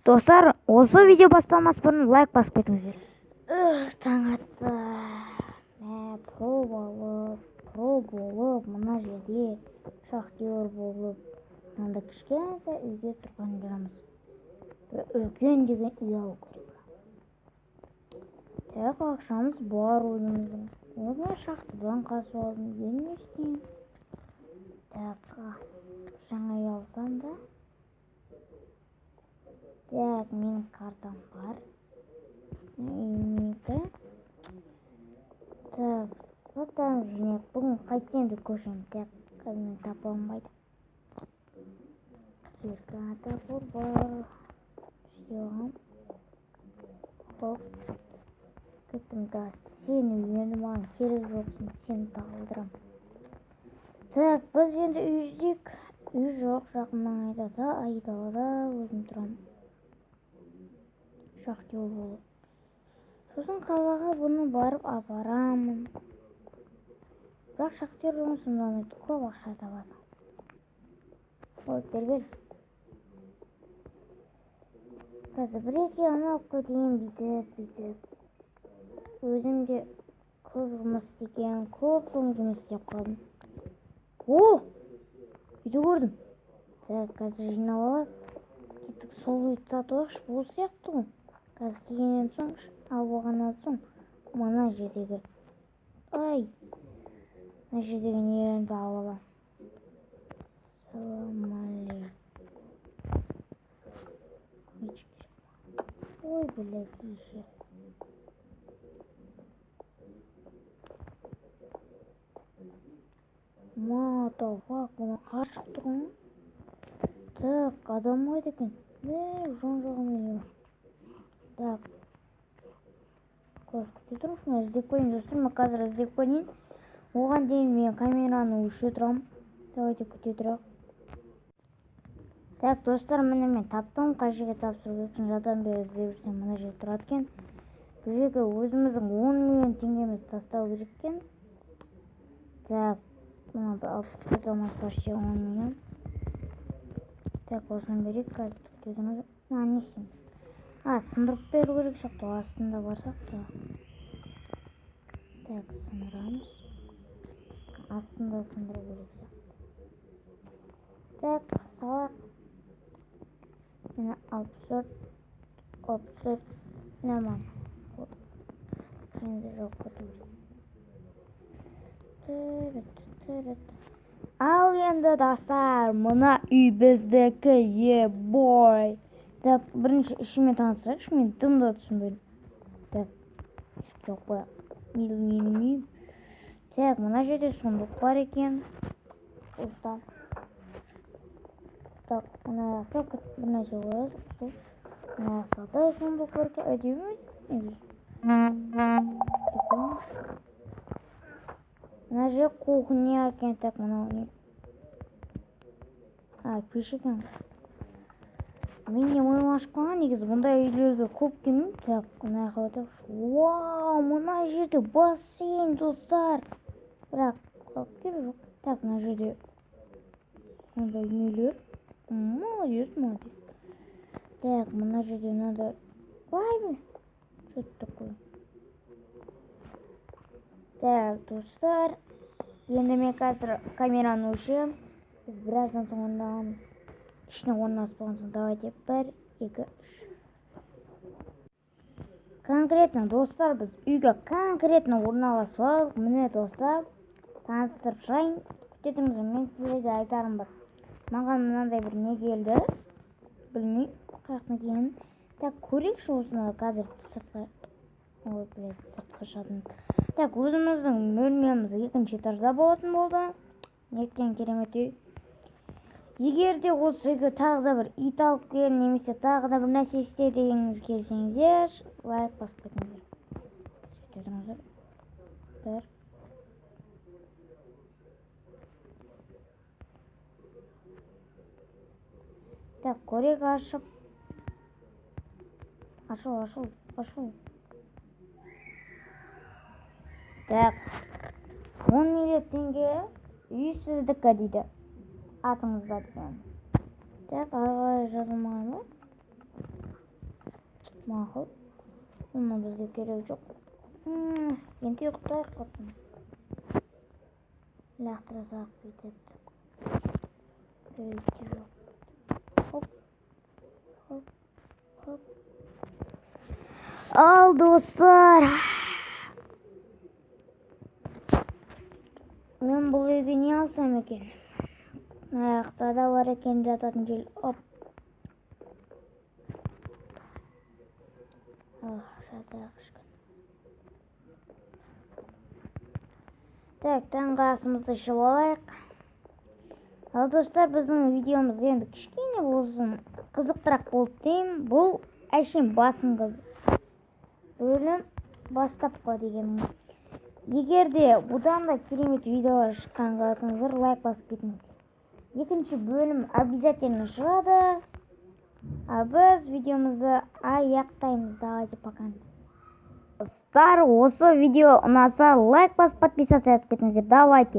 Достар, осы видео басталмас бұрын лайк басып кетіңіздер. Таң атты. Про болып, мына жерде шахтер болып, мында кішкентай үйге тұрған жүреміз. Үлкен деген үй алу керек. Так, ақшамыз бар өзіміздің. Оны шахтадан қасып алдым. Енді не істеймін? Так, жаңа үй алсам да. Так, менің картам бар. Үйімдегі. Так, отан жинап. Бүгін қайтсем де көшем. Так, қазір тапа алмайды. Еркін атапыр бар. Істеуім. Хоп. Кеттім да. Сені үйені маған керек жоқсың. Сені тағылдырам. Так, біз енді үй іздейік. Үй жоқ, жақыннан айдалада өзім тұрам. Шахтер болып. Сосын қалаға бұны барып апарамын. Бірақ шахтер жұмысымдан көп ақша табасың. Ой, бергел. Қазір бір-екі анау көтейін бүйтіп. Өзім де көп жұмыс істеген, көп жұмыс істеп қалдым. О! Үйді көрдім. Так, қазір жинап алайық. Кеттік сол үйді сатып алайықшы, бұл сияқты ғой. Қазір келгеннен соң, ал болғаннан соң, мына жердегі. Ай! Мына жердегі нелерімді алып алам. Салам алейкум. Ой, блядь, еще. Матафак, бұны ашық тұрғын. Так, адам қайда екен? Жон-жағын. Так. Күте тұрмын, іздеп қойын достар. Мен қазір іздеп қойын. Оған дейін мен камераны өшіре тұрам. Давайте күте тұрайық. Так, достар, мен таптым. Қай жерге тапсыру үшін жадан бері іздеп жүрсем, мына жерде тұрады екен. Бұл жерге өзіміздің 10 миллион теңгемізді тастау керек екен. Так, мына алып кетеміз почти 10 миллион. Так, осыны берейік. Қазір күте тұрмыз. Не істеймін? Сындырып беру керек сияқты, астында барсақ та. Так, сындырамыз. Астында сындыру керек сияқты. Так, салақ. Мені 64. Нормально. Енді жоқ көтіп жүр. Ал енді достар, мына үй біздікі, ебой. Так, бірінші ішіме танысырақшы, мен тымда түсінбедім. Так, жоқ қояқ. Менің үйім. Так, мына жерде сундық бар екен. Ұста. Так, мына аяқта бір нәрсе қояды. Мына аяқта да сундық бар екен. Әдемі. Мына жер кухня екен. Так, мына не? Пеш екен. Мен не ойлашып қалған, негізі бұндай үйлерге көп келмеймін. Так, мына жаққа өтіп. Вау, мына жерде бассейн, достар. Бірақ, керек жоқ. Так, мына жерде мындай нелер. Молодец. Так, мына жерде надо. Ой, что это такое? Так, достар. Енді мен қазір камераны өшірем. Біз біраздан соң орындағанбыз. Ішіне орналасып болған соң, давайте 1, 2, 3. Конкретно, достар, біз үйге конкретно орналасып алдық. Міне, достар, таныстырып шайын. Күтетіңіз, мен сіздерге айтарым бар. Маған мынандай бір не келді. Білмей, қаяқтан келгенін. Так, көрейікші осыны қазір сыртқа. Ой, блядь, сыртқа шатын. Так, өзіміздің бөлмеміз екінші этажда болатын болды. Неткен керемет үй. Егер де осы үйге тағы да бір ит алып кел, немесе тағы да бір нәрсе істе дегеніңіз келсеңіздер, лайк басып кетіңіздер. Күте тұрыңыздар. 1. Так, көрек ашып. Ашыл. Так, 10 миллион теңге үй сіздікі дейді. Атыңызда деген. Так, ағай жазылмаған ба? Мақұл. Оны бізге керек жоқ. Енді ұйықтайық құрсын. Лақтырасақ бүйтіп. Керекті жоқ. Хоп. Хоп. Хоп. Ал, достар. Мен бұл үйге не алсам екен? Аяқта да бар екен жататын жел. Оп. Жатайық кішкене. Так, таңғы асымызды ішіп алайық. Ал достар, біздің видеомыз енді кішкене болсын қызықтырақ болды деймін. Бұл әшейін басыңғы бөлім бастапқы дегенім. Егер де бұдан да керемет видеолар шыққан қаласаңыздар, лайк басып кетіңіздер. Екінші бөлім обязательно шығады. А біз видеомызды аяқтаймыз. Давайте пока. Достар, осы видео ұнаса лайк басып подписаться етіп кетіңіздер. Давайте.